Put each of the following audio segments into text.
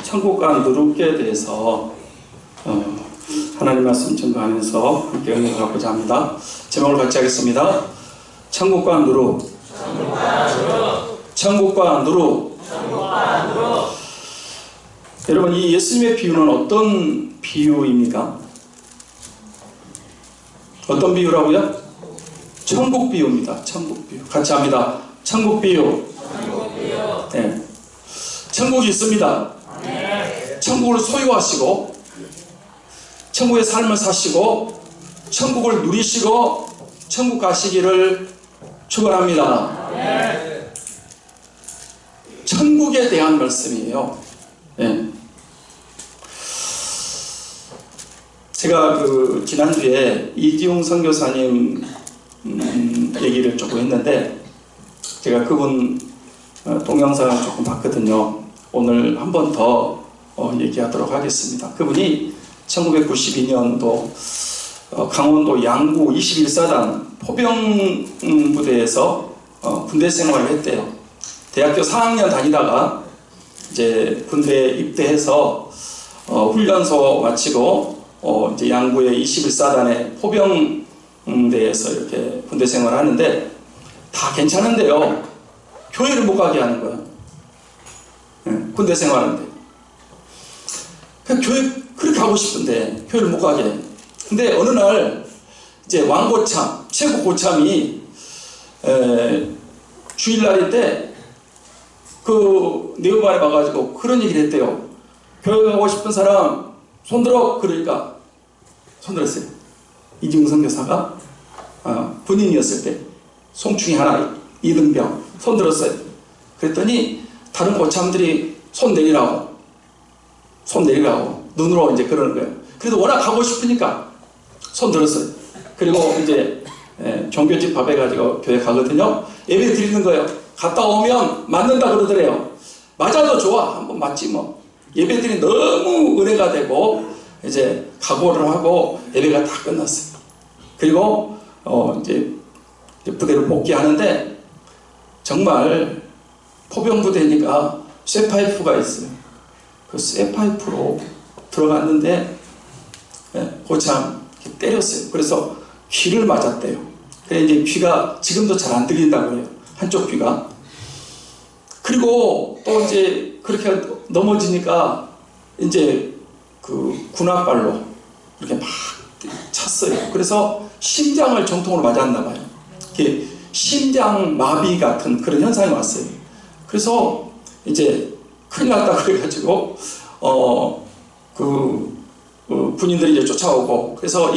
천국과 누룩에 대해서 하나님 말씀 증거하면서 함께 은혜를 갖고자 합니다. 제목을 같이 하겠습니다. 천국과 누룩. 천국과 누룩. 여러분, 이 예수님의 비유는 어떤 비유입니까? 어떤 비유라고요? 천국 비유입니다. 천국 비유. 같이 합니다. 천국 비유. 네. 천국이 있습니다. 천국을 소유하시고 천국의 삶을 사시고 천국을 누리시고 천국 가시기를 축원합니다. 천국에 대한 말씀이에요. 네. 제가 지난주에 이지웅 선교사님 얘기를 조금 했는데, 제가 그분 동영상을 조금 봤거든요. 오늘 한 번 더 얘기하도록 하겠습니다. 그분이 1992년도 강원도 양구 21사단 포병부대에서 군대 생활을 했대요. 대학교 4학년 다니다가 이제 군대에 입대해서 훈련소 마치고 이제 양구의 21사단의 포병대에서 이렇게 군대 생활을 하는데 다 괜찮은데요, 교회를 못 가게 하는 거예요. 군대 생활하는데 교회 그렇게 하고 싶은데 교회를 못 가게 해요. 근데 어느 날 이제 왕고참, 최고 고참이 주일날인데 네오반에 와가지고 그런 얘기를 했대요. 교회 가고 싶은 사람 손들어. 그러니까 손들었어요. 이지웅 선교사가 군인이었을 때 송충이 하나, 이등병 손들었어요. 그랬더니 다른 고참들이 손 내리라고 눈으로 이제 그러는 거예요. 그래도 워낙 가고 싶으니까 손 들었어요. 그리고 이제 종교집 밥 해가지고 교회 가거든요. 예배 드리는 거예요. 갔다 오면 맞는다 그러더래요. 맞아도 좋아, 한번 맞지 뭐. 예배들이 너무 은혜가 되고 이제 각오를 하고 예배가 다 끝났어요. 그리고 이제 부대로 복귀하는데 정말 포병부대니까 쇠파이프가 있어요. 그 쇠파이프로 들어갔는데 고참 때렸어요. 그래서 귀를 맞았대요. 그래 이제 귀가 지금도 잘 안 들린다고 해요. 한쪽 귀가. 그리고 또 이제 그렇게 넘어지니까 이제 군홧발로 이렇게 막 찼어요. 그래서 심장을 정통으로 맞았나 봐요. 이게 심장 마비 같은 그런 현상이 왔어요. 그래서 이제 큰일 났다 그래가지고 군인들이 이제 쫓아오고, 그래서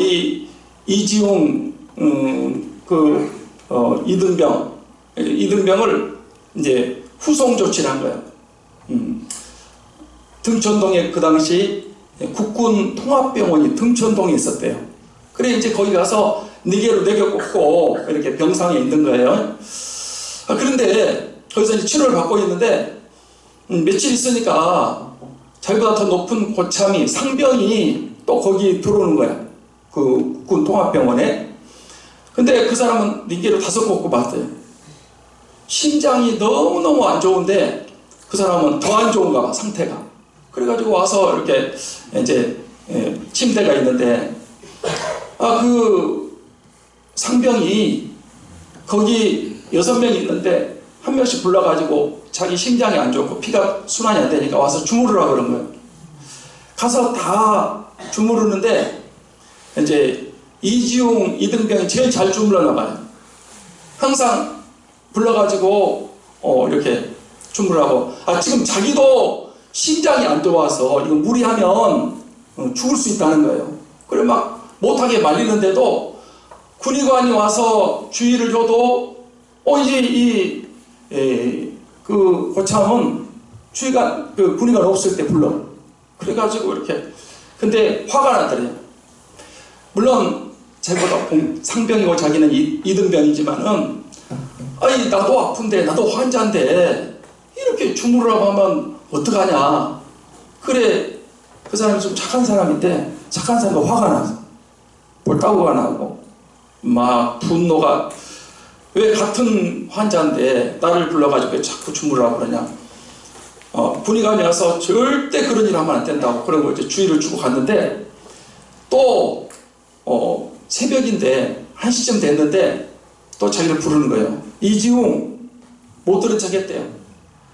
이지웅 이등병을 이제 후송 조치를 한 거예요. 등촌동에 그 당시 국군 통합병원이 등촌동에 있었대요. 그래 이제 거기 가서 4개로 4개 꽂고 이렇게 병상에 있는 거예요. 그런데 거기서 이제 치료를 받고 있는데 며칠 있으니까 자기보다 더 높은 고참이, 상병이 또 거기 들어오는 거야. 그 국군 통합병원에. 근데 그 사람은 4개로 5 꽂고 봤어요. 심장이 너무너무 안 좋은데 그 사람은 더 안 좋은가 봐, 상태가. 그래가지고 와서 이렇게 이제 침대가 있는데 그 상병이 거기 6명이 있는데 한 명씩 불러가지고 자기 심장이 안 좋고 피가 순환이 안 되니까 와서 주무르라 그런 거예요. 가서 다 주무르는데 이제 이지웅 이등병이 제일 잘 주물러나 봐요. 항상 불러가지고 이렇게 주무르라고. 지금 자기도 심장이 안 좋아서 이거 무리하면 죽을 수 있다는 거예요. 그래 막 못하게 말리는데도 군의관이 와서 주의를 줘도 이제 그 고참은 군의관 없을 때 불러. 그래가지고 이렇게. 근데 화가 나더래요. 물론 자기보다 상병이고 자기는 이등병이지만은 나도 아픈데, 나도 환자인데 이렇게 주무르라고 하면 어떡하냐. 그래, 그 사람이 좀 착한 사람인데 착한 사람도 화가 나서 볼따구가 나고 막 분노가, 왜 같은 환자인데 나를 불러가지고 왜 자꾸 주무르라고 그러냐. 군의관이 와서 절대 그런 일 하면 안 된다고 그러고 이제 주의를 주고 갔는데 또 새벽인데 1시쯤 됐는데 또 자기를 부르는 거예요. 이지웅 못 들은 척 했대요.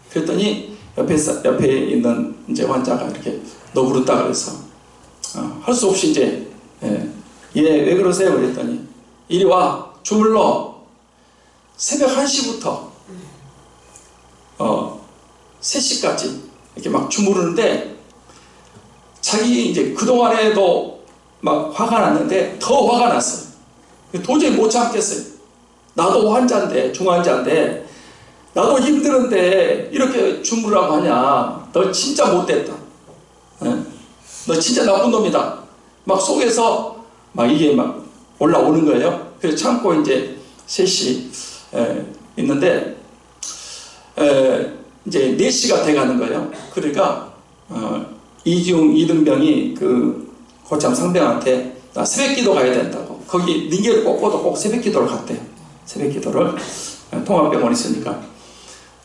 그랬더니 옆에 있는 이제 환자가 이렇게 너 부른다 그래서 할 수 없이 이제 얘 왜 그러세요? 그랬더니 이리 와 주물러. 새벽 1시부터 3시까지 이렇게 막 주무르는데 자기 이제 그동안에도 막 화가 났는데 더 화가 났어요. 도저히 못 참겠어요. 나도 환자인데 중환자인데 나도 힘드는데 이렇게 주무르라고 하냐. 너 진짜 못됐다. 너 진짜 나쁜 놈이다. 막 속에서 막 이게 막 올라오는 거예요. 그래서 참고 이제 3시 있는데 이제 4시가 돼가는 거예요. 그러니까 이지웅 이등병이 그 고참 상병한테 나 새벽기도 가야 된다고. 거기 링겔을 꽂고도 꼭 새벽기도를 갔대요. 새벽기도를 통합병원에 있으니까.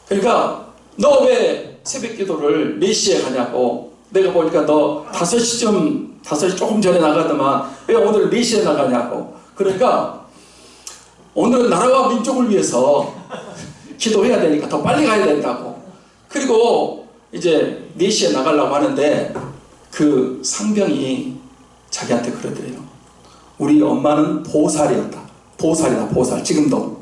그러니까 너 왜 새벽기도를 4시에 가냐고. 내가 보니까 너 5시 조금 전에 나가더만 왜 오늘 4시에 나가냐고. 그러니까 오늘은 나라와 민족을 위해서 기도해야 되니까 더 빨리 가야 된다고. 그리고 이제 4시에 나가려고 하는데 그 상병이 자기한테 그러더래요. 우리 엄마는 보살이었다. 보살이다, 보살. 지금도.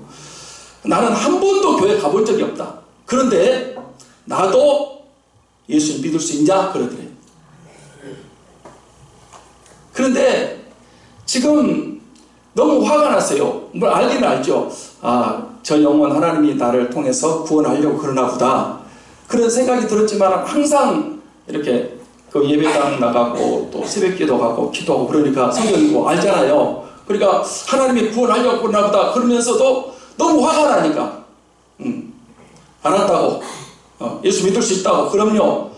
나는 한 번도 교회 가본 적이 없다. 그런데 나도 예수님 믿을 수 있냐? 그러더래요. 그런데 지금 너무 화가 났어요. 뭘 알기는 알죠. 저 영혼 하나님이 나를 통해서 구원하려고 그러나 보다. 그런 생각이 들었지만 항상 이렇게 그 예배당 나가고 또 새벽기도 가고 기도하고 그러니까 성경 읽고 알잖아요. 그러니까 하나님이 구원하려고 그러나 보다 그러면서도 너무 화가 나니까 알았다고. 예수 믿을 수 있다고. 그럼요.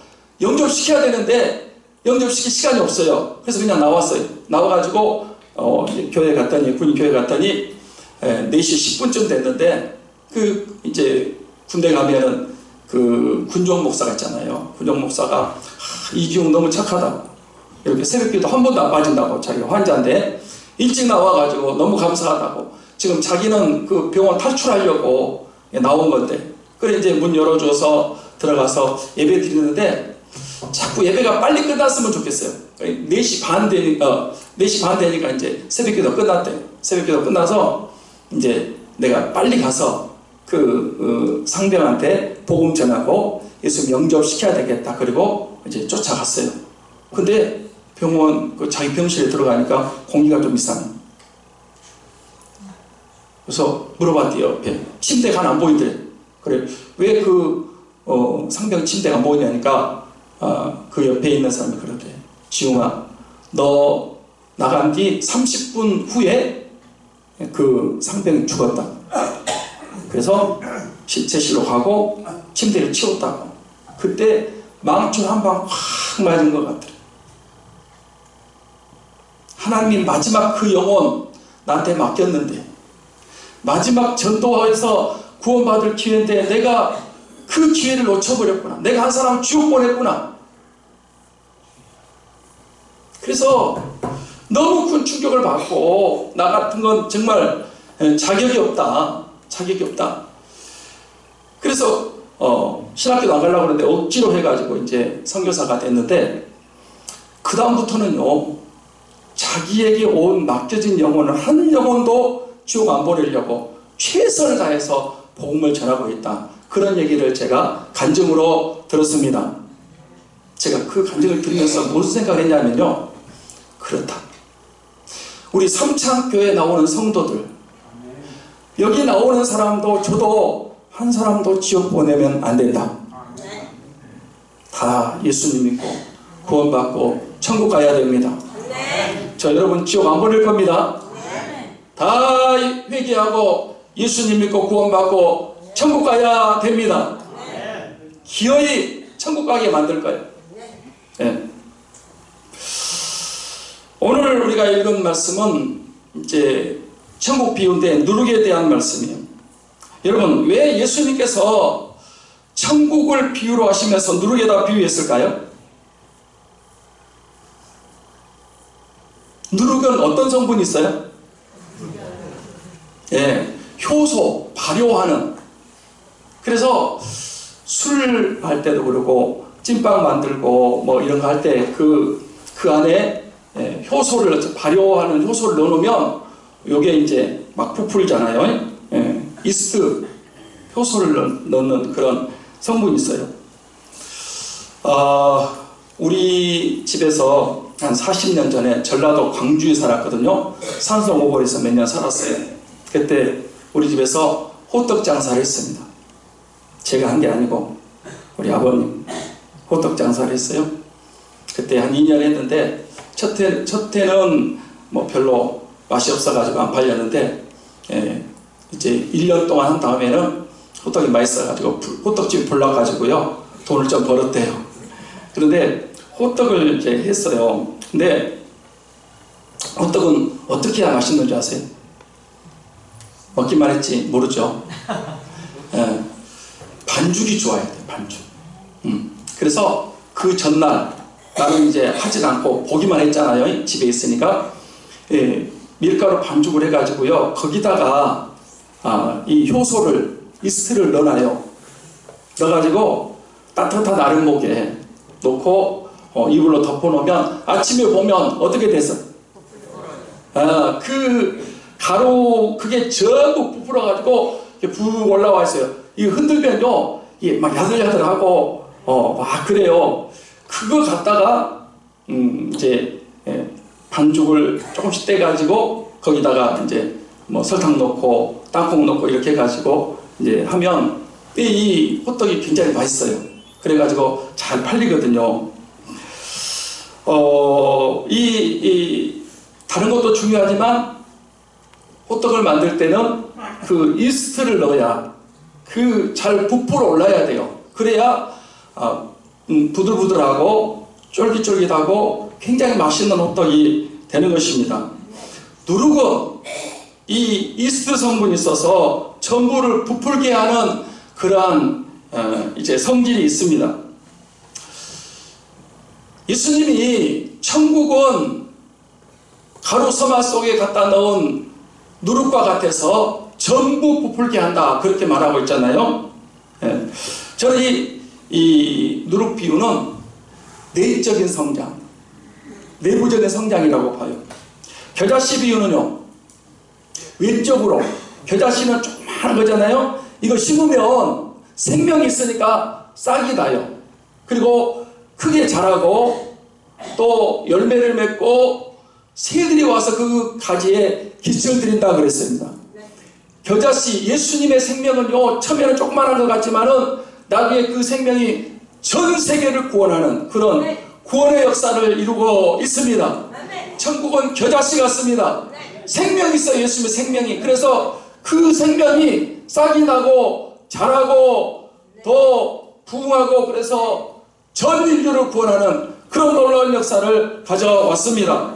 영접시켜야 되는데 영접시킬 시간이 없어요. 그래서 그냥 나왔어요. 나와가지고 교회 갔더니 군인 교회 갔더니 4시 10분쯤 됐는데 그 이제 군대 가면은 그 군종 목사가 있잖아요. 군종 목사가 이지웅 너무 착하다고. 이렇게 새벽기도 한 번도 안 빠진다고. 자기가 환자인데 일찍 나와가지고 너무 감사하다고. 지금 자기는 그 병원 탈출하려고 나온 건데 그래 이제 문 열어줘서 들어가서 예배 드리는데 자꾸 예배가 빨리 끝났으면 좋겠어요. 4시 반 되니까 4시 반 되니까 이제 새벽기도 끝났대. 새벽기도 끝나서 이제 내가 빨리 가서 그 상병한테 복음 전하고 예수 영접시켜야 되겠다. 그리고 이제 쫓아갔어요. 근데 병원 그 자기 병실에 들어가니까 공기가 좀 이상해. 그래서 물어봤대요. 옆에 침대가 하나 안 보이더래. 그래 왜 그 상병 침대가 안 보이냐니까 그 옆에 있는 사람이 그러대. 지웅아, 너 나간 뒤 30분 후에 그 상병이 죽었다. 그래서 시체실로 가고 침대를 치웠다고. 그때 망줄 한 방 확 맞은 것 같더래. 하나님이 마지막 그 영혼 나한테 맡겼는데 마지막 전도에서 구원받을 기회인데 내가 그 기회를 놓쳐버렸구나. 내가 한 사람 지옥 보냈구나. 그래서 너무 큰 충격을 받고 나 같은 건 정말 자격이 없다. 자격이 없다. 그래서 신학교도 안 가려고 그러는데 억지로 해가지고 이제 선교사가 됐는데 그 다음부터는요 자기에게 온 맡겨진 영혼을 한 영혼도 지옥 안 보내려고 최선을 다해서 복음을 전하고 있다. 그런 얘기를 제가 간증으로 들었습니다. 제가 그 간증을 들으면서 무슨 생각을 했냐면요. 그렇다. 우리 삼창교회에 나오는 성도들 여기 나오는 사람도 저도 한 사람도 지옥 보내면 안 된다. 다 예수님 믿고 구원받고 천국 가야 됩니다. 저 여러분 지옥 안 보낼 겁니다. 다 회개하고 예수님 믿고 구원받고 천국 가야 됩니다. 기어이 천국 가게 만들 거예요. 네. 오늘 우리가 읽은 말씀은 이제 천국 비운대 누룩에 대한 말씀이에요. 여러분 왜 예수님께서 천국을 비유로 하시면서 누룩에다 비유했을까요? 누룩은 어떤 성분이 있어요? 예, 효소, 발효하는. 그래서 술 할 때도 그러고 찐빵 만들고 뭐 이런 거 할 때 그 안에 효소를, 발효하는 효소를 넣어놓으면 요게 이제 막 부풀잖아요. 예, 이스트 효소를 넣는 그런 성분이 있어요. 우리 집에서 한 40년 전에 전라도 광주에 살았거든요. 산성 오골에서 몇 년 살았어요. 그때 우리 집에서 호떡 장사를 했습니다. 제가 한 게 아니고 우리 아버님 호떡 장사를 했어요. 그때 한 2년 했는데 첫 해는 뭐 별로 맛이 없어가지고 안 팔렸는데, 이제 1년 동안 한 다음에는 호떡이 맛있어가지고 호떡집 불러가지고요 돈을 좀 벌었대요. 그런데 호떡을 이제 했어요. 근데 호떡은 어떻게 해야 맛있는 줄 아세요? 먹기만 했지 모르죠. 반죽이 좋아야 돼요. 반죽. 그래서 그 전날 나는 이제 하진 않고 보기만 했잖아요. 집에 있으니까. 밀가루 반죽을 해가지고요 거기다가 이 효소를, 이스트를 넣어놔요. 넣어가지고 따뜻한 아랫목에 놓고 이불로 덮어놓으면 아침에 보면 어떻게 됐어? 그 가루 그게 전부 부풀어가지고 부 올라와 있어요. 이 흔들면요 이게 막 야들야들하고 막 그래요. 그거 갖다가 이제 반죽을 조금씩 떼가지고 거기다가 이제 뭐 설탕 넣고 땅콩 넣고 이렇게 해가지고 이제 하면 이 호떡이 굉장히 맛있어요. 그래가지고 잘 팔리거든요. 다른 것도 중요하지만 호떡을 만들 때는 그 이스트를 넣어야 잘 부풀어 올라야 돼요. 그래야 부들부들하고 쫄깃쫄깃하고 굉장히 맛있는 호떡이 되는 것입니다. 누룩은 이 이스트 성분이 있어서 전부를 부풀게 하는 그러한 이제 성질이 있습니다. 예수님이 천국은 가루 서마 속에 갖다 넣은 누룩과 같아서 전부 부풀게 한다 그렇게 말하고 있잖아요. 저는 이 누룩 비유는 내적인 성장, 내부적인 성장이라고 봐요. 겨자씨 비유는요 외적으로, 겨자씨는 조그마한 거잖아요. 이거 심으면 생명이 있으니까 싹이 나요. 그리고 크게 자라고 또 열매를 맺고 새들이 와서 그 가지에 깃을 들인다 그랬습니다. 겨자씨, 예수님의 생명은요 처음에는 조그마한 것 같지만은 나중에 그 생명이 전 세계를 구원하는 그런 구원의 역사를 이루고 있습니다. 천국은 겨자씨 같습니다. 생명이 있어요. 예수님의 생명이. 그래서 그 생명이 싹이 나고 자라고 더 부흥하고 그래서 전 인류를 구원하는 그런 놀라운 역사를 가져왔습니다.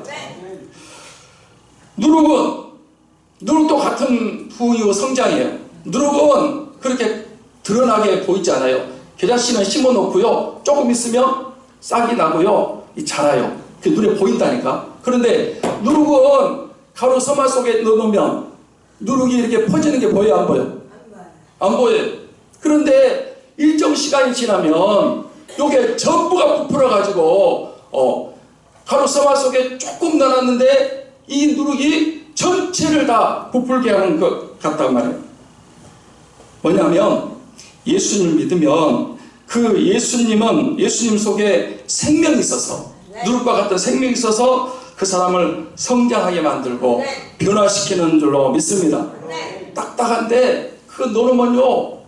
누룩도 같은 부흥이고 성장이에요. 누룩은 그렇게 드러나게 보이지 않아요. 겨자씨는 심어놓고요 조금 있으면 싹이 나고요 자라요. 그게 눈에 보인다니까. 그런데 누룩은 가루 서마 속에 넣어놓으면 누룩이 이렇게 퍼지는 게 보여요? 안 보여요? 안 보여요. 그런데 일정 시간이 지나면 요게 전부가 부풀어가지고 가루 서마 속에 조금 넣어놨는데 이 누룩이 전체를 다 부풀게 하는 것 같단 말이에요. 뭐냐면 예수님을 믿으면 그 예수님 속에 생명이 있어서 누룩과 같은 생명이 있어서 그 사람을 성장하게 만들고 변화시키는 줄로 믿습니다. 딱딱한데 그 놓으면요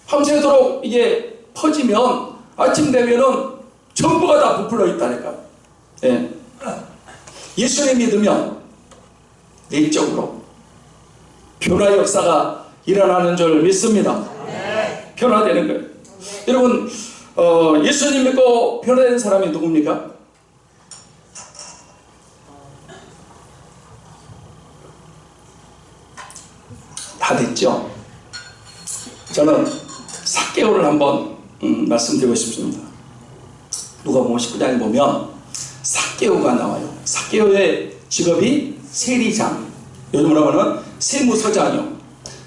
밤새도록 이게 퍼지면 아침 되면은 전부가 다 부풀어 있다니까. 예수님 믿으면 내적으로 변화 역사가 일어나는 줄 믿습니다. 변화되는 거예요. 여러분 예수님 믿고 변화된 사람이 누굽니까? 다 됐죠? 저는 사개오를 한번 말씀드리고 싶습니다. 누가복음 19장에 보면 삭개오가 나와요. 삭개오의 직업이 세리장, 요즘으로 하면 세무서장이요.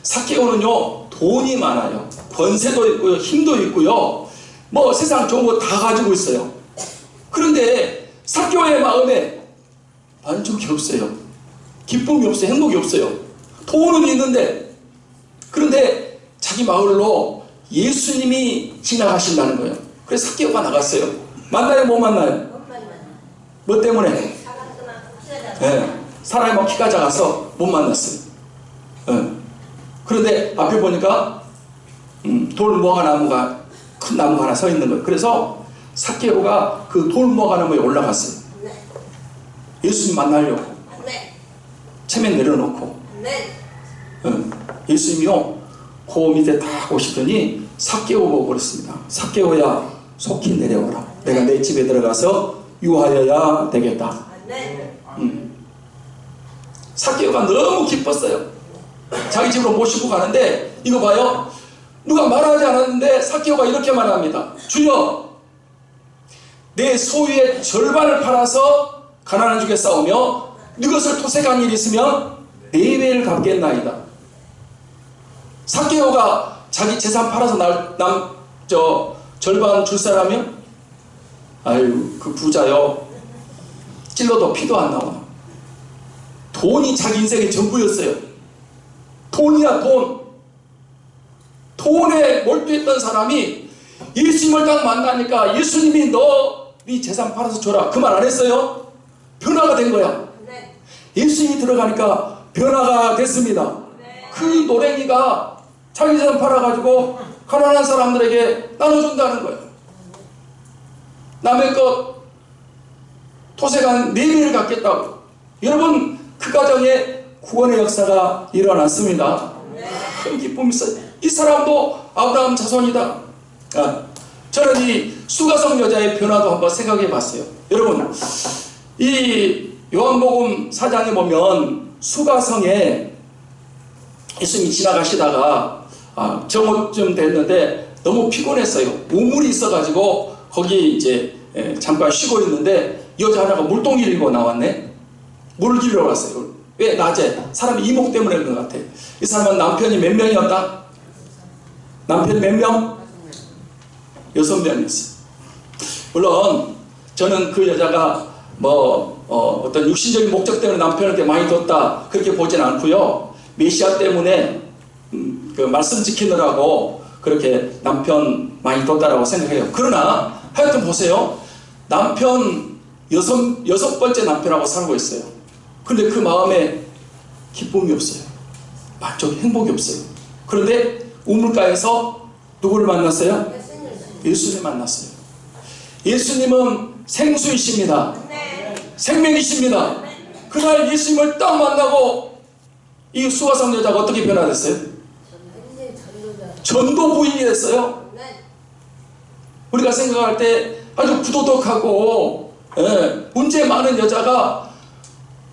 삭개오는요 돈이 많아요. 권세도 있고요, 힘도 있고요, 뭐 세상 좋은 거 다 가지고 있어요. 그런데 삭개오의 마음에 만족이 없어요. 기쁨이 없어요. 행복이 없어요. 돈은 있는데, 그런데 자기 마을로 예수님이 지나가신다는 거예요. 그래서 삭개오가 나갔어요. 만나요, 못 만나요? 뭐 때문에? 네, 사람이 막 키가 작아서 못 만났어요. 네. 그런데 앞에 보니까 돌무화과 나무가, 큰 나무가 하나 서 있는 거예요. 그래서 삭개오가 그 돌무화과 나무에 올라갔어요. 예수님 만나려고 체면 내려놓고. 예수님이요 그 밑에 딱 오시더니 삭개오 보고 그랬습니다. 삭개오야, 속히 내려오라. 내가 내 집에 들어가서 유하여야 되겠다. 삭개오가 너무 기뻤어요. 자기 집으로 모시고 가는데, 이거 봐요, 누가 말하지 않았는데 삭개오가 이렇게 말합니다. 주여, 내 소유의 절반을 팔아서 가난한 중에 싸우며 네 것을 토색한 일이 있으면 네 배를 갚겠나이다. 삭개오가 자기 재산 팔아서 절반 줄 사람이요? 아유, 그 부자요, 찔러도 피도 안 나오나. 돈이 자기 인생의 전부였어요. 돈이야, 돈. 돈에 몰두했던 사람이 예수님을 딱 만나니까 예수님이 네 재산 팔아서 줘라, 그 말 안 했어요? 변화가 된 거야. 예수님이 들어가니까 변화가 됐습니다. 그 노랭이가 자기 재산 팔아가지고 가난한 사람들에게 나눠준다는 거예요. 남의 것 토색한 네 배를 갖겠다고. 여러분, 그 가정에 구원의 역사가 일어났습니다. 큰 기쁨이 있어요. 이 사람도 아브라함 자손이다. 저는 이 수가성 여자의 변화도 한번 생각해 봤어요. 여러분, 이 요한복음 4장에 보면 수가성에 예수님이 지나가시다가 정오쯤 됐는데 너무 피곤했어요. 우물이 있어가지고 거기 이제 잠깐 쉬고 있는데 여자 하나가 물동이를 입고 나왔네. 물을 길러 왔어요. 왜? 낮에. 사람이 이목 때문에 그런 것 같아. 이 사람은 남편이 몇 명이었다? 남편이 몇 명? 6명이었어요. 물론 저는 그 여자가 어떤 육신적인 목적 때문에 남편한테 많이 뒀다, 그렇게 보진 않고요. 메시아 때문에 그 말씀 지키느라고 그렇게 남편 많이 뒀다라고 생각해요. 그러나 하여튼 보세요. 남편 여섯 번째 남편하고 살고 있어요. 근데 그 마음에 기쁨이 없어요. 만족이, 행복이 없어요. 그런데 우물가에서 누구를 만났어요? 예수님 만났어요. 예수님은 생수이십니다. 생명이십니다. 그날 예수님을 딱 만나고 이 수가성 여자가 어떻게 변화됐어요? 전도 부인이 됐어요. 우리가 생각할 때 아주 부도덕하고 문제 많은 여자가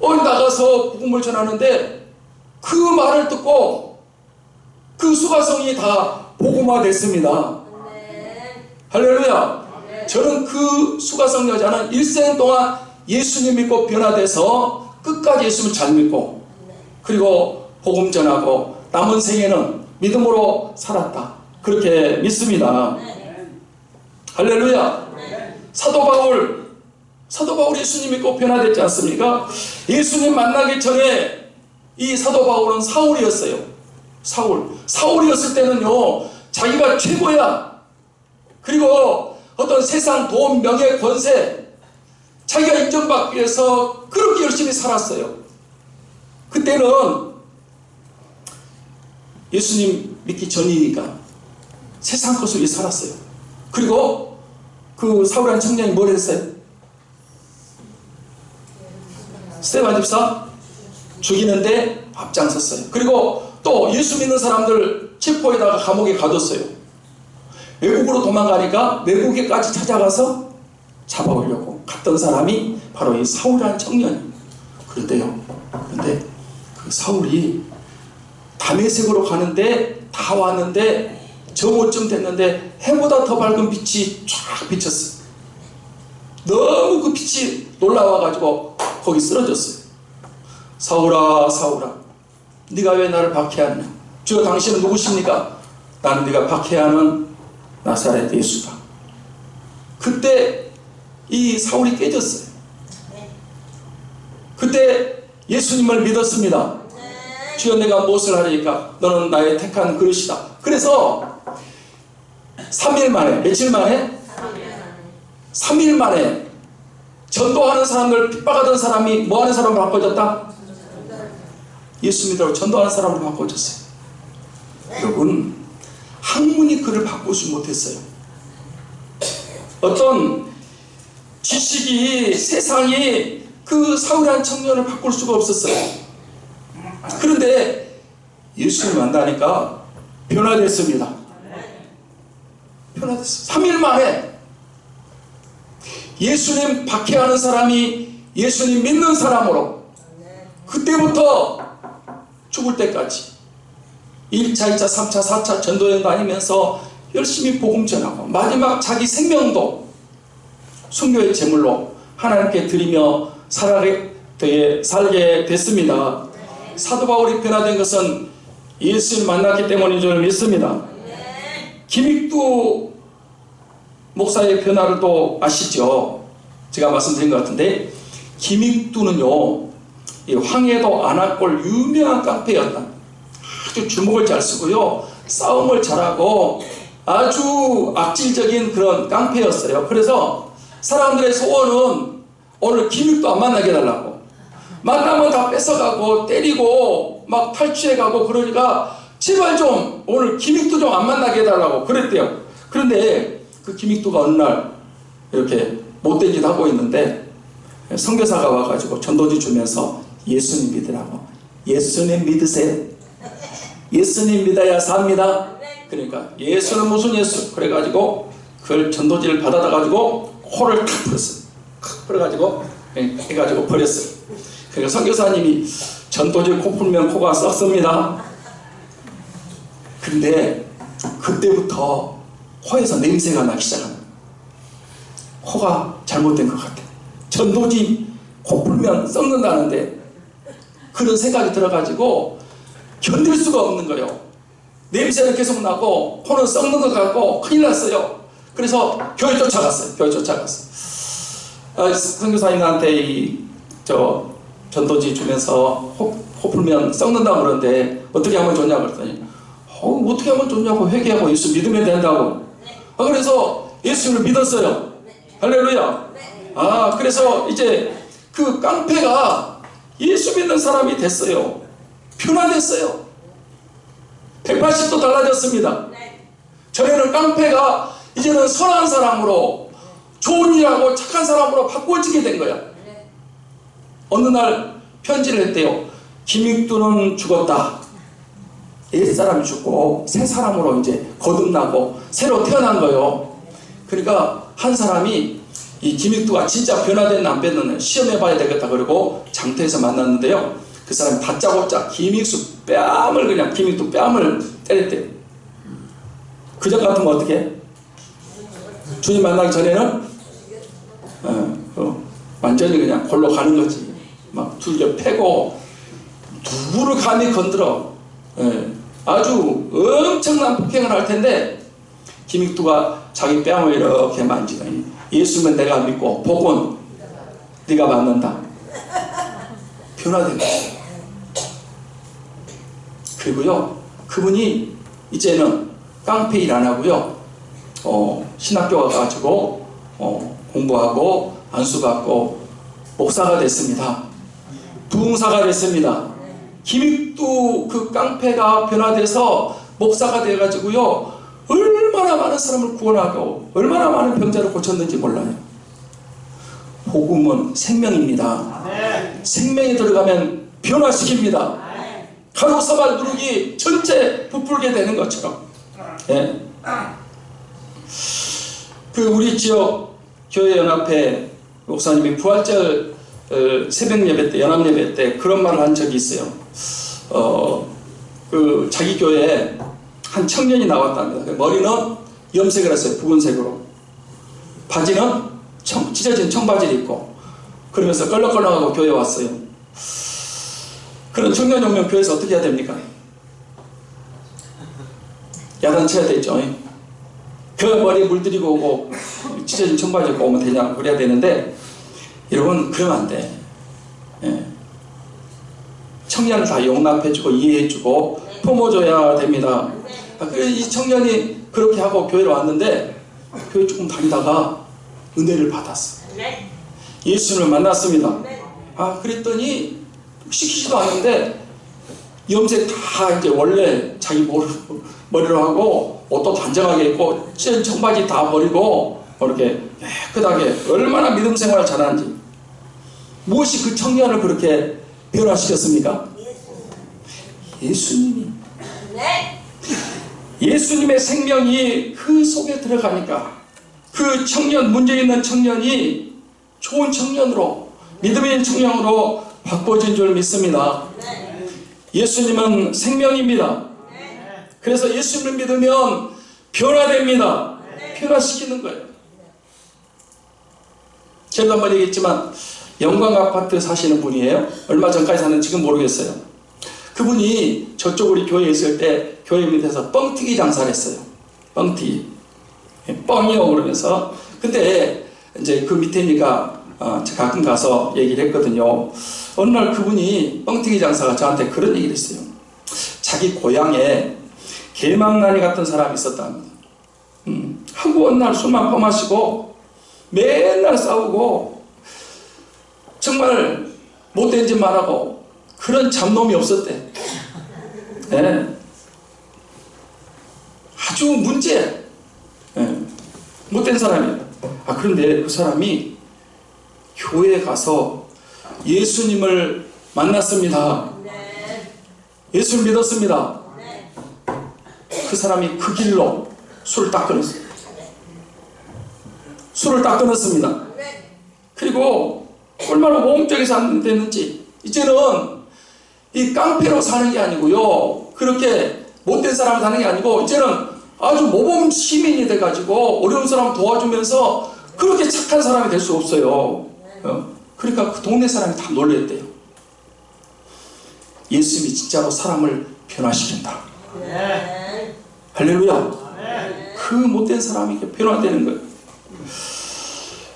나가서 복음을 전하는데, 그 말을 듣고 그 수가성이 다 복음화 됐습니다. 할렐루야. 저는 그 수가성 여자는 일생 동안 예수님 믿고 변화돼서 끝까지 예수님을 잘 믿고, 그리고 복음 전하고 남은 생애는 믿음으로 살았다, 그렇게 믿습니다. 할렐루야. 사도 바울 예수님 믿고 변화됐지 않습니까? 예수님 만나기 전에 이 사도 바울은 사울이었어요. 사울이었을 때는요, 자기가 최고야. 그리고 어떤 세상 돈, 명예, 권세, 자기가 인정받기 위해서 그렇게 열심히 살았어요. 그때는 예수님 믿기 전이니까 세상 것을 위해 살았어요. 그리고 그 사울이라는 청년이 뭘 했어요? 스데반 집사 죽이는데 앞장섰어요. 그리고 또 예수 믿는 사람들 체포에다가 감옥에 가뒀어요. 외국으로 도망가니까 외국에까지 찾아가서 잡아오려고 갔던 사람이 바로 이 사울이라는 청년이에요. 그런데 그 사울이 다메섹으로 가는데 다 왔는데 저곳쯤 됐는데 해보다 더 밝은 빛이 쫙 비쳤어요. 너무 그 빛이 놀라워가지고 거기 쓰러졌어요. 사울아 사울아 네가 왜 나를 박해하느냐. 주여 당신은 누구십니까? 나는 네가 박해하는 나사렛 예수다. 그때 이 사울이 깨졌어요. 그때 예수님을 믿었습니다. 주여 내가 무엇을 하리까? 너는 나의 택한 그릇이다. 그래서 3일 만에, 며칠 만에? 3일 만에 전도하는 사람들, 핍박하던 사람이 뭐하는 사람으로 바꿔졌다? 예수 믿으라고 전도하는 사람으로 바꿔졌어요. 여러분, 학문이 그를 바꾸지 못했어요. 어떤 지식이, 세상이 그 사울이라는 청년을 바꿀 수가 없었어요. 그런데 예수를 만나니까 변화됐습니다. 변화됐어요. 3일 만에 예수님 박해하는 사람이 예수님 믿는 사람으로 그때부터 죽을 때까지 1차, 2차, 3차, 4차 전도여행 다니면서 열심히 복음 전하고 마지막 자기 생명도 순교의 제물로 하나님께 드리며 살게 됐습니다. 사도 바울이 변화된 것은 예수를 만났기 때문인 줄 믿습니다. 김익두 목사의 변화를 또 아시죠? 제가 말씀드린 것 같은데 김익두는요 이 황해도 안악골 유명한 깡패였다. 아주 주먹을 잘 쓰고요 싸움을 잘하고 아주 악질적인 그런 깡패였어요. 그래서 사람들의 소원은 오늘 김익두 안 만나게 해달라고. 만나면 다 뺏어가고 때리고 막 탈취해가고 그러니까 제발 좀 오늘 김익두 좀 안 만나게 해달라고 그랬대요. 그런데 그 김익두가 어느 날 이렇게 못된 짓 하고 있는데 선교사가 와가지고 전도지 주면서 예수님 믿으라고. 예수님 믿으세요. 예수님 믿어야 삽니다. 그러니까 예수는 무슨 예수? 그래가지고 그걸 전도지를 받아가지고 코를 탁 풀었어요. 탁 풀어가지고 해가지고 버렸어요. 그러니까 선교사님이 전도지 코 풀면 코가 썩습니다. 근데 그때부터 코에서 냄새가 나기 시작합니다. 코가 잘못된 것 같아. 전도지 코 풀면 썩는다는데 그런 생각이 들어가지고 견딜 수가 없는 거예요. 냄새는 계속 나고 코는 썩는 것 같고 큰일 났어요. 그래서 교회 쫓아갔어요. 교회 쫓아갔어요. 선교사님한테 전도지 주면서 코 풀면 썩는다고 그러는데 어떻게 하면 좋냐고 그랬더니 어떻게 하면 좋냐고 회개하고 예수 믿으면 된다고. 그래서 예수를 믿었어요. 할렐루야. 그래서 이제 그 깡패가 예수 믿는 사람이 됐어요. 변화됐어요. 180도 달라졌습니다. 전에는 깡패가 이제는 선한 사람으로 좋은 일하고 착한 사람으로 바꿔지게 된 거야. 어느 날 편지를 했대요. 김익두는 죽었다. 옛사람이 죽고 새 사람으로 이제 거듭나고 새로 태어난 거예요. 그러니까 한 사람이 이 김익두가 진짜 변화된 안 변화된 시험해봐야 되겠다 그러고 장터에서 만났는데요. 그 사람이 다짜고짜 김익두 뺨을 때렸대요. 그전 같으면 어떻게 해? 주님 만나기 전에는 완전히 그냥 골로 가는 거지. 막 두들겨 패고 누구를 감히 건드려. 아주 엄청난 폭행을 할 텐데 김익두가 자기 뺨을 이렇게 만지더니 예수면 내가 믿고 복은 네가 받는다. 변화된 거예요. 그리고요 그분이 이제는 깡패 일 안 하고요 신학교 가가지고 공부하고 안수받고 목사가 됐습니다. 부흥사가 됐습니다. 김익두 그 깡패가 변화돼서 목사가 돼가지고요 얼마나 많은 사람을 구원하고 얼마나 많은 병자를 고쳤는지 몰라요. 복음은 생명입니다. 생명이 들어가면 변화시킵니다. 가로서발 누르기 전체 부풀게 되는 것처럼. 그 우리 지역 교회 연합회 목사님이 부활절 새벽 예배 때 연합 예배 때 그런 말을 한 적이 있어요. 그 자기 교회에 한 청년이 나왔답니다. 머리는 염색을 했어요. 붉은색으로. 바지는 찢어진 청바지를 입고 그러면서 껄렁껄렁하고 교회에 왔어요. 그런 청년이 오면 교회에서 어떻게 해야 됩니까? 야단쳐야 되죠. 그 머리에 물들이고 오고 찢어진 청바지 입고 오면 되냐고 그래야 되는데 여러분 그러면 안 돼. 청년을 다 용납해주고 이해해주고 품어줘야 됩니다. 그래서 이 청년이 그렇게 하고 교회를 왔는데 교회 조금 다니다가 은혜를 받았어. 예수님을 만났습니다. 그랬더니 시키지도 않는데 염색 다 이제 원래 자기 머리로 하고 옷도 단정하게 입고 찢은 청바지 다 버리고 이렇게 깨끗하게 얼마나 믿음 생활을 잘하는지. 무엇이 그 청년을 그렇게 변화시켰습니까? 예수님이. 예수님의 생명이 그 속에 들어가니까 그 청년, 문제 있는 청년이 좋은 청년으로, 믿음 있는 청년으로 바꿔진 줄 믿습니다. 예수님은 생명입니다. 그래서 예수님을 믿으면 변화됩니다. 변화시키는 거예요. 제가 한번 얘기했지만 영광 아파트 사시는 분이에요. 얼마 전까지 사는지 지금 모르겠어요. 그분이 저쪽 우리 교회에 있을 때 교회 밑에서 뻥튀기 장사를 했어요. 뻥튀기. 뻥이요 그러면서. 근데 이제 그 밑에니까 가끔 가서 얘기를 했거든요. 어느 날 그분이 뻥튀기 장사가 저한테 그런 얘기를 했어요. 자기 고향에 개망나니 같은 사람이 있었답니다. 하고 어느 날 술만 퍼마시고 맨날 싸우고 정말 못된 짓만 하고 그런 잡놈이 없었대. 네. 아주 문제 못된 사람이에요. 그런데 그 사람이 교회에 가서 예수님을 만났습니다. 예수를 믿었습니다. 그 사람이 그 길로 술을 딱 끊었어요. 술을 딱 끊었습니다. 그리고 얼마나 모험적이서 안 됐는지 이제는 이 깡패로 사는 게 아니고요, 그렇게 못된 사람 사는 게 아니고 이제는 아주 모범 시민이 돼가지고 어려운 사람 도와주면서 그렇게 착한 사람이 될 수 없어요. 그러니까 그 동네 사람이 다 놀랬대요. 예수님이 진짜로 사람을 변화시킨다. 할렐루야. 그 못된 사람이 변화되는 거예요.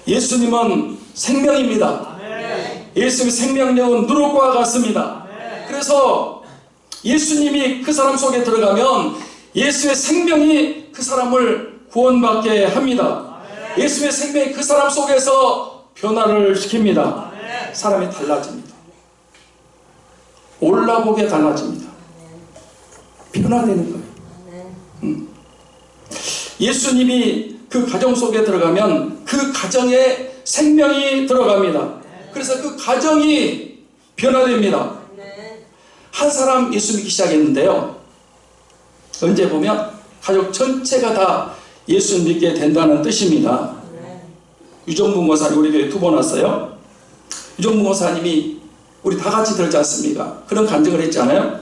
예수님은 생명입니다. 예수님의 생명력은 누룩과 같습니다. 그래서 예수님이 그 사람 속에 들어가면 예수의 생명이 그 사람을 구원받게 합니다. 예수의 생명이 그 사람 속에서 변화를 시킵니다. 사람이 달라집니다. 올라보게 달라집니다. 변화되는 거예요. 예수님이 그 가정 속에 들어가면 그 가정에 생명이 들어갑니다. 그래서 그 가정이 변화됩니다. 한 사람 예수 믿기 시작했는데요, 언제 보면 가족 전체가 다 예수 믿게 된다는 뜻입니다. 유정부 목사님 우리 교회 2번 왔어요. 유정부 목사님이 우리 다 같이 들었지 않습니까? 그런 간증을 했잖아요.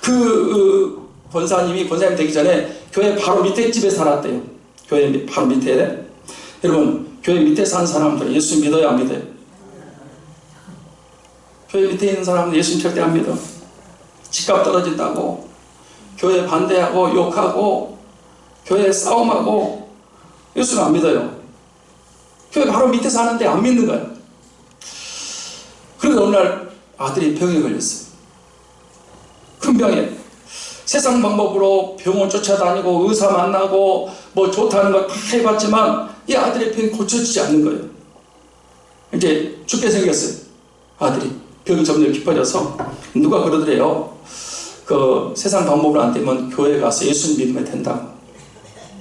그 권사님이 권사님 되기 전에 교회 바로 밑에 집에 살았대요. 교회 바로 밑에. 여러분, 교회 밑에 사는 사람들 예수 믿어요, 안 믿어요? 교회 밑에 있는 사람은 예수님 절대 안 믿어. 집값 떨어진다고 교회 반대하고 욕하고 교회 싸움하고 예수는 안 믿어요. 교회 바로 밑에 사는데 안 믿는 거예요. 그런데 어느 날 아들이 병에 걸렸어요. 큰 병에. 세상 방법으로 병원 쫓아다니고 의사 만나고 뭐 좋다는 거 다 해봤지만 이 아들의 병이 고쳐지지 않는 거예요. 이제 죽게 생겼어요. 아들이. 병이 점점 깊어져서 누가 그러더래요. 그 세상 방법으로 안 되면 교회 가서 예수님 믿으면 된다고.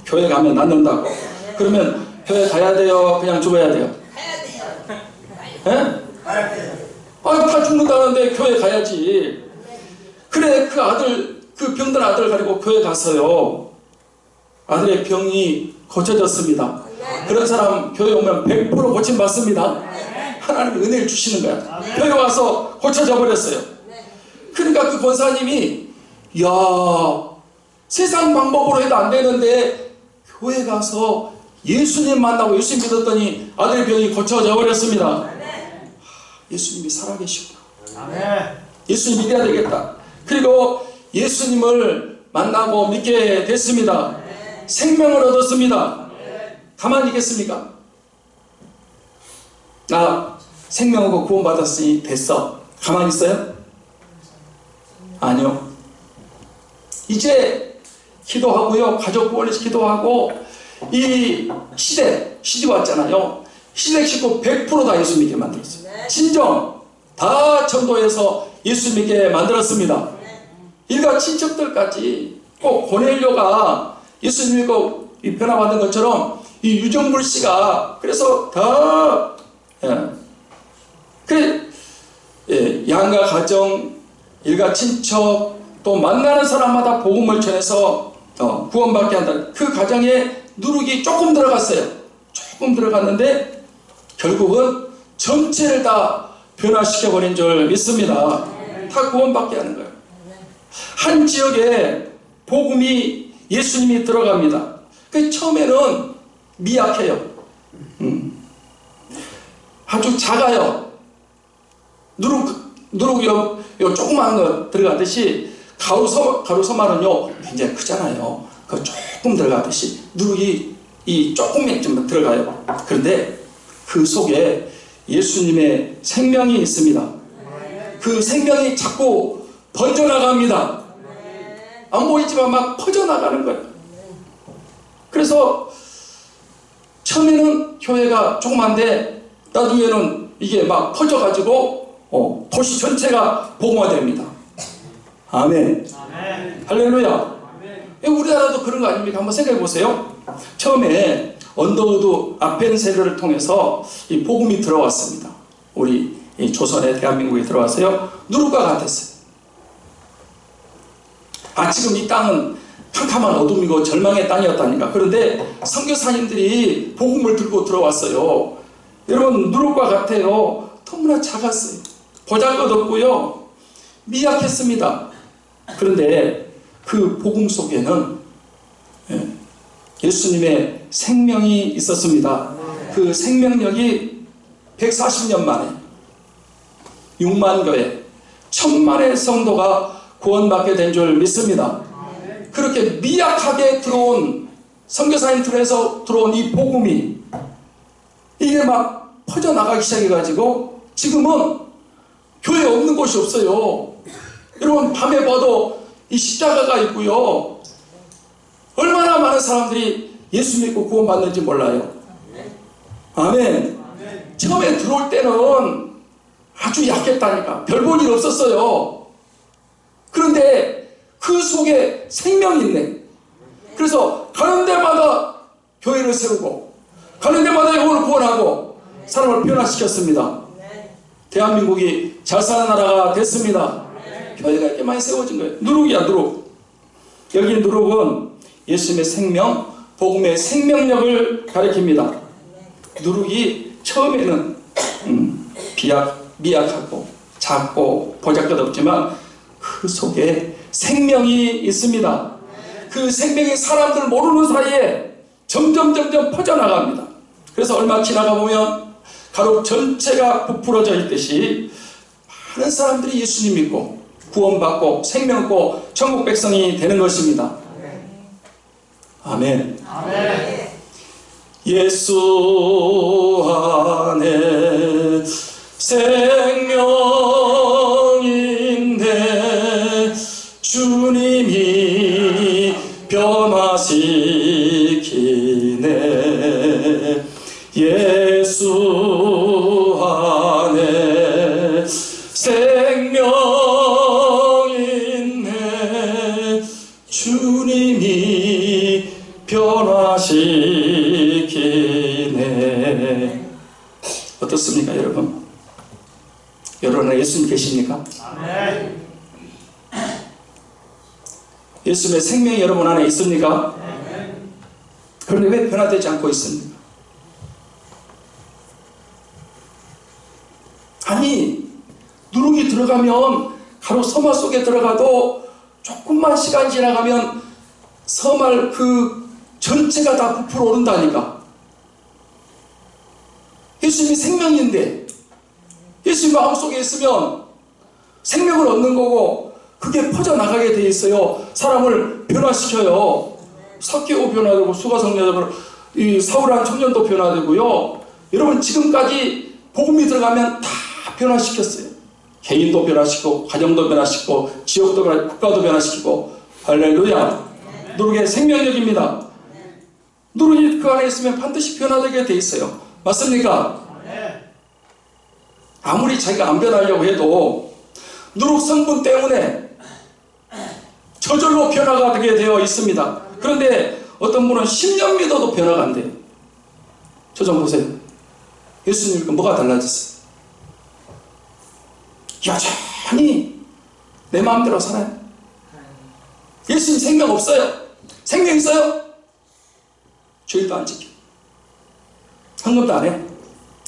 교회 가면 낫는다고. 그러면 교회 가야 돼요? 그냥 죽어야 돼요? 가야 돼요. 다 죽는다는데 교회 가야지. 그래, 그 아들, 그 병든 아들 가지고 교회 갔어요. 아들의 병이 고쳐졌습니다. 그런 사람 교회 오면 100% 고침받습니다. 하나님이 은혜를 주시는 거야. 교회 와서 고쳐져 버렸어요. 그러니까 그 권사님이, 야, 세상 방법으로 해도 안 되는데 교회 가서 예수님 만나고 예수님 믿었더니 아들의 병이 고쳐져 버렸습니다. 예수님이 살아계시구나. 예수님 믿어야 되겠다. 그리고 예수님을 만나고 믿게 됐습니다. 생명을 얻었습니다. 가만히 있겠습니까? 나 생명하고 구원받았으니 됐어. 가만히 있어요? 아니요. 이제 기도하고요. 가족 구원에서 기도하고 이 시집 왔잖아요. 시댁 식구 100% 다 예수 믿게 만들었어요. 친정 다 전도해서 예수 믿게 만들었습니다. 일가 친척들까지 꼭 고넬료가 예수 믿고 변화받은 것처럼 이 유정물 씨가 그래서 다 양가 가정, 일가 친척 또 만나는 사람마다 복음을 전해서 구원받게 한다. 그 가정에 누룩이 조금 들어갔어요. 조금 들어갔는데 결국은 전체를 다 변화시켜버린 줄 믿습니다. 다 구원받게 하는 거예요. 한 지역에 복음이 예수님이 들어갑니다. 그 처음에는 미약해요. 아주 작아요. 누룩 요 조그마한 거 들어가듯이 가루서만은요 굉장히 크잖아요. 그 조금 들어가듯이 누룩이 이 조금만 좀 들어가요. 그런데 그 속에 예수님의 생명이 있습니다. 그 생명이 자꾸 번져나갑니다. 안 보이지만 막 퍼져나가는 거예요. 그래서 처음에는 교회가 조그만데 나중에는 이게 막 퍼져가지고 도시 전체가 복음화됩니다. 아멘. 할렐루야. 아멘. 우리나라도 그런 거 아닙니까? 한번 생각해 보세요. 처음에 언더우드 아펜세르를 통해서 이 복음이 들어왔습니다. 우리 이 조선의 대한민국에 들어와서요. 누룩과 같았어요. 지금 이 땅은 캄캄한 어둠이고 절망의 땅이었다니까. 그런데 선교사님들이 복음을 들고 들어왔어요. 여러분 누룩과 같아요. 너무나 작았어요. 보잘것없고요. 미약했습니다. 그런데 그 복음 속에는 예수님의 생명이 있었습니다. 그 생명력이 140년 만에 6만 교회 1000만의 성도가 구원받게 된 줄 믿습니다. 그렇게 미약하게 들어온 선교사님 틀에서 들어온 이 복음이 이게 막 퍼져나가기 시작해가지고 지금은 교회에 없는 곳이 없어요. 여러분 밤에 봐도 이 십자가가 있고요. 얼마나 많은 사람들이 예수 믿고 구원받는지 몰라요. 아멘. 처음에 들어올 때는 아주 약했다니까. 별 볼 일 없었어요. 그런데 그 속에 생명이 있네. 그래서 가는 데마다 교회를 세우고 가는 데마다 영혼을 구원하고 사람을 변화시켰습니다. 대한민국이 잘 사는 나라가 됐습니다. 교회가 이렇게 많이 세워진 거예요. 누룩이야 누룩. 여기 누룩은 예수님의 생명, 복음의 생명력을 가리킵니다. 누룩이 처음에는 미약하고 작고 보잘것없지만 그 속에 생명이 있습니다. 그 생명이 사람들 모르는 사이에 점점 퍼져나갑니다. 그래서 얼마 지나가 보면 가로 전체가 부풀어져 있듯이 많은 사람들이 예수님 믿고 구원받고 생명 얻고 천국 백성이 되는 것입니다. 아멘. 아멘. 예수 안에 생명인데 주님이 변화시키네. 예수 안에 생명인데 주님이 변화시키네. 어떻습니까 여러분? 여러분 안에 예수님 계십니까? 아멘. 예수님의 생명이 여러분 안에 있습니까? 아멘. 그런데 왜 변화되지 않고 있습니까? 아니 누룩이 들어가면 가로 서마 속에 들어가도 조금만 시간이 지나가면 섬알 그 전체가 다 부풀어 오른다니까. 예수님이 생명인데 예수님 마음속에 있으면 생명을 얻는 거고 그게 퍼져나가게 돼 있어요. 사람을 변화시켜요. 삭개오 변화되고 수가성녀도 이 사울한 청년도 변화되고요. 여러분 지금까지 복음이 들어가면 다 변화시켰어요. 개인도 변화시키고 가정도 변화시키고 지역도 변화시키고 국가도 변화시키고 할렐루야. 누룩의 생명력입니다. 누룩이 그 안에 있으면 반드시 변화되게 돼 있어요. 맞습니까? 아무리 자기가 안 변하려고 해도 누룩 성분 때문에 저절로 변화가 되게 되어 있습니다. 그런데 어떤 분은 10년 믿어도 변화가 안 돼요. 저 좀 보세요. 예수님과 뭐가 달라졌어요? 여전히 내 마음대로 살아요. 예수님 생명 없어요. 생명 있어요? 주일도 안 지켜. 헌금도 안 해.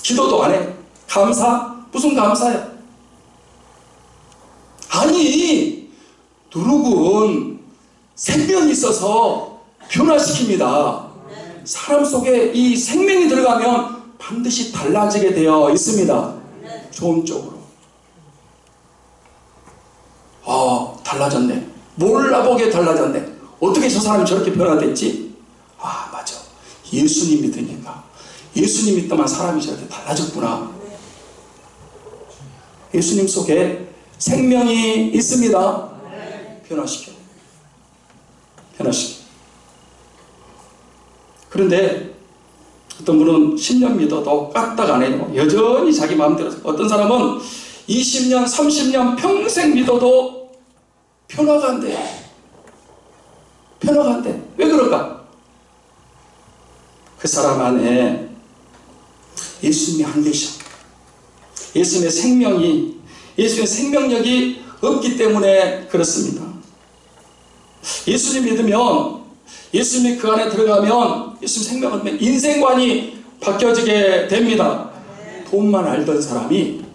기도도 안 해. 감사? 무슨 감사야? 아니, 누룩은 생명이 있어서 변화시킵니다. 사람 속에 이 생명이 들어가면 반드시 달라지게 되어 있습니다. 좋은 쪽으로. 달라졌네. 몰라보게 달라졌네. 어떻게 저 사람이 저렇게 변화됐지? 맞아. 예수님 믿으니까. 예수님 믿더만 사람이 저렇게 달라졌구나. 예수님 속에 생명이 있습니다. 변화시켜. 그런데 어떤 분은 10년 믿어도 까딱 안 해요. 여전히 자기 마음대로. 어떤 사람은 20년, 30년 평생 믿어도 변화가 안 돼. 왜 그럴까? 그 사람 안에 예수님이 안 계셔. 예수님의 생명력이 없기 때문에 그렇습니다. 예수님 믿으면, 예수님이 그 안에 들어가면, 예수님 생명을 믿으면 인생관이 바뀌어지게 됩니다. 돈만 알던 사람이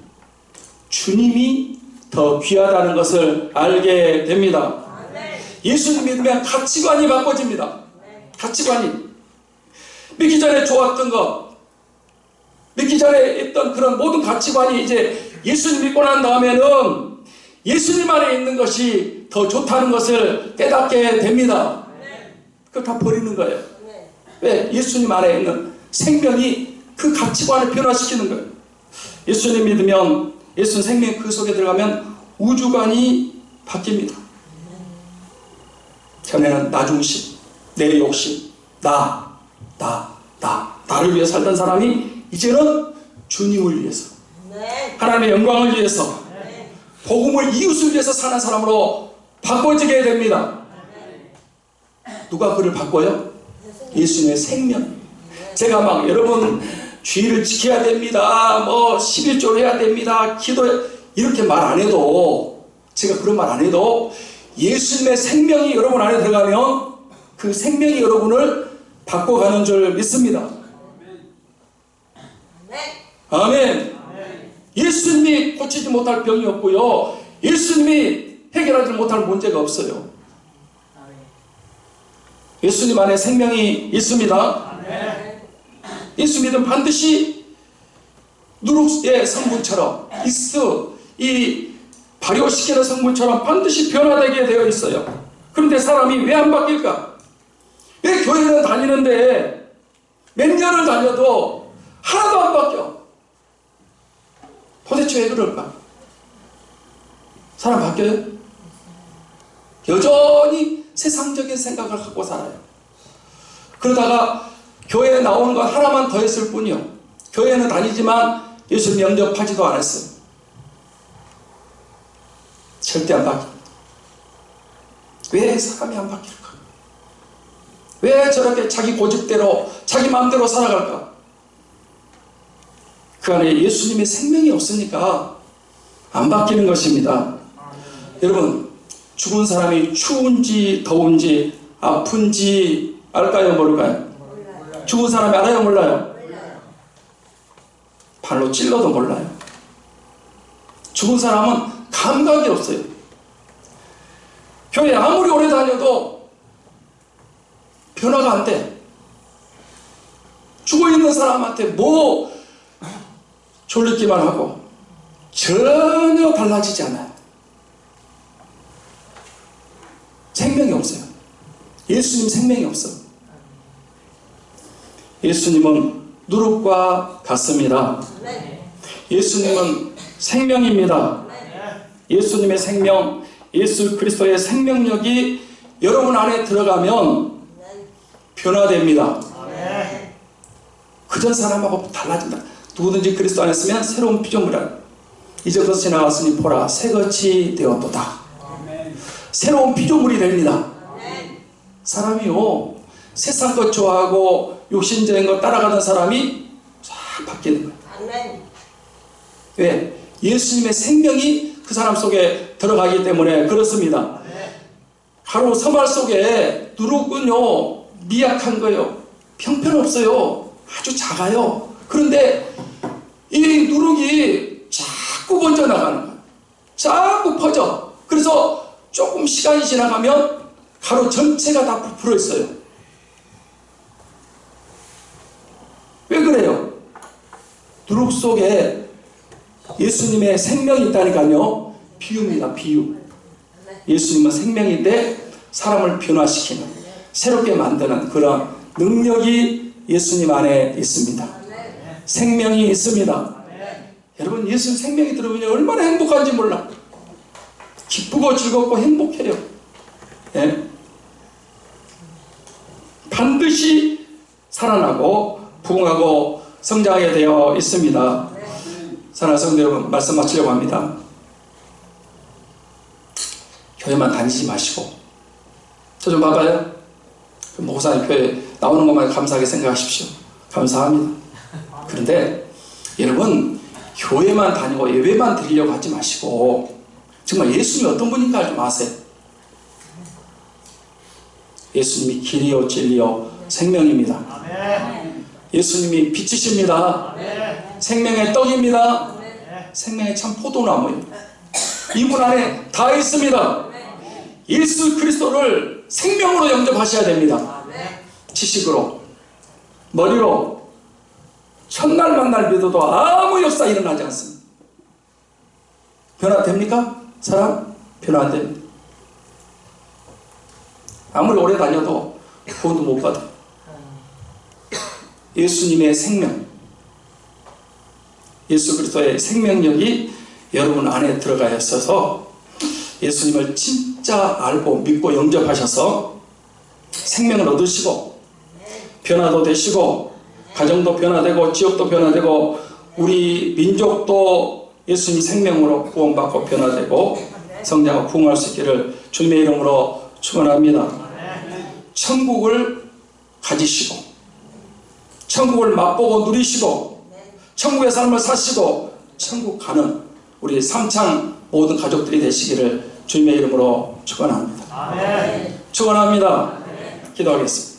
주님이 더 귀하다는 것을 알게 됩니다. 예수님 믿으면 가치관이 바꿔집니다. 가치관이. 믿기 전에 좋았던 것, 믿기 전에 있던 그런 모든 가치관이 이제 예수님 믿고 난 다음에는 예수님 안에 있는 것이 더 좋다는 것을 깨닫게 됩니다. 그걸 다 버리는 거예요. 왜? 예수님 안에 있는 생명이 그 가치관을 변화시키는 거예요. 예수님 믿으면, 예수님 생명이 그 속에 들어가면 우주관이 바뀝니다. 전에는 나 중심, 내 욕심, 나를 위해 살던 사람이 이제는 주님을 위해서, 하나님의 영광을 위해서, 복음을 이웃을 위해서 사는 사람으로 바꿔지게 됩니다. 누가 그를 바꿔요? 예수님의 생명. 제가 막 여러분 주의를 지켜야 됩니다, 11조를 해야 됩니다, 기도, 이렇게 말 안 해도, 제가 그런 말 안 해도 예수님의 생명이 여러분 안에 들어가면 그 생명이 여러분을 바꿔가는 줄 믿습니다. 아멘. 예수님이 고치지 못할 병이 없고요, 예수님이 해결하지 못할 문제가 없어요. 예수님 안에 생명이 있습니다. 예수 믿으면 반드시 누룩의 성분처럼, 이 발효시키는 성분처럼 반드시 변화되게 되어 있어요. 그런데 사람이 왜 안 바뀔까? 왜 교회는 다니는데 몇 년을 다녀도 하나도 안 바뀌어? 도대체 왜 그럴까? 사람 바뀌어요? 여전히 세상적인 생각을 갖고 살아요. 그러다가 교회에 나오는 건 하나만 더 했을 뿐이요, 교회는 다니지만 예수님 영접하지도 않았어요. 절대 안 바뀌어. 왜 사람이 안 바뀔까? 왜 저렇게 자기 고집대로, 자기 마음대로 살아갈까? 그 안에 예수님의 생명이 없으니까 안 바뀌는 것입니다. 여러분, 죽은 사람이 추운지 더운지 아픈지 알까요, 모를까요? 죽은 사람이 알아요, 몰라요? 발로 찔러도 몰라요. 죽은 사람은 감각이 없어요. 교회 아무리 오래 다녀도 변화가 안 돼. 죽어있는 사람한테 뭐 졸리기만 하고 전혀 달라지지 않아요. 생명이 없어요. 예수님 생명이 없어. 예수님은 누룩과 같습니다. 예수님은 생명입니다. 예수님의 생명, 예수 그리스도의 생명력이 여러분 안에 들어가면 변화됩니다. 그전 사람하고 달라진다. 누구든지 그리스도 안에 있으면 새로운 피조물이라. 이제 그것이 지나갔으니 보라 새것이 되었도다. 새로운 피조물이 됩니다. 사람이요, 세상 것 좋아하고 욕심적인 것 따라가는 사람이 싹 바뀌는 거예요. 왜? 예수님의 생명이 그 사람 속에 들어가기 때문에 그렇습니다. 가로 서말 속에 누룩은요, 미약한 거예요. 형편없어요. 아주 작아요. 그런데 이 누룩이 자꾸 번져나가는 거예요. 자꾸 퍼져. 그래서 조금 시간이 지나가면 가로 전체가 다 부풀어 있어요. 왜 그래요? 누룩 속에 예수님의 생명이 있다니까요. 비유입니다. 비유. 예수님은 생명인데 사람을 변화시키는, 새롭게 만드는 그런 능력이 예수님 안에 있습니다. 생명이 있습니다. 여러분, 예수님 생명이 들어오면 얼마나 행복한지 몰라. 기쁘고 즐겁고 행복해요. 예? 반드시 살아나고 부흥하고 성장하게 되어 있습니다. 사랑하는 성도 여러분, 말씀 마치려고 합니다. 교회만 다니지 마시고, 저 좀 봐봐요. 목사님 교회 나오는 것만 감사하게 생각하십시오. 감사합니다. 그런데 여러분, 교회만 다니고 예배만 드리려고 하지 마시고 정말 예수님이 어떤 분인가 좀 아세요. 예수님이 길이요 진리요 생명입니다. 예수님이 빛이십니다. 생명의 떡입니다. 생명의 참 포도나무예요. 이분 안에 다 있습니다. 예수 그리스도를 생명으로 영접하셔야 됩니다. 지식으로, 머리로 첫날 만날 믿어도 아무 역사 일어나지 않습니다. 변화됩니까? 사람? 변화 안 됩니다. 아무리 오래 다녀도 구원도 못 받아요. 예수님의 생명, 예수 그리스도의 생명력이 여러분 안에 들어가 있어서 예수님을 진짜 알고 믿고 영접하셔서 생명을 얻으시고 변화도 되시고 가정도 변화되고 지역도 변화되고 우리 민족도 예수님 생명으로 구원받고 변화되고 성장하고 부흥할 수 있기를 주님의 이름으로 축원합니다. 천국을 가지시고 천국을 맛보고 누리시고 천국의 삶을 사시고 천국 가는 우리 삼창 모든 가족들이 되시기를 주님의 이름으로 축원합니다. 축원합니다. 기도하겠습니다.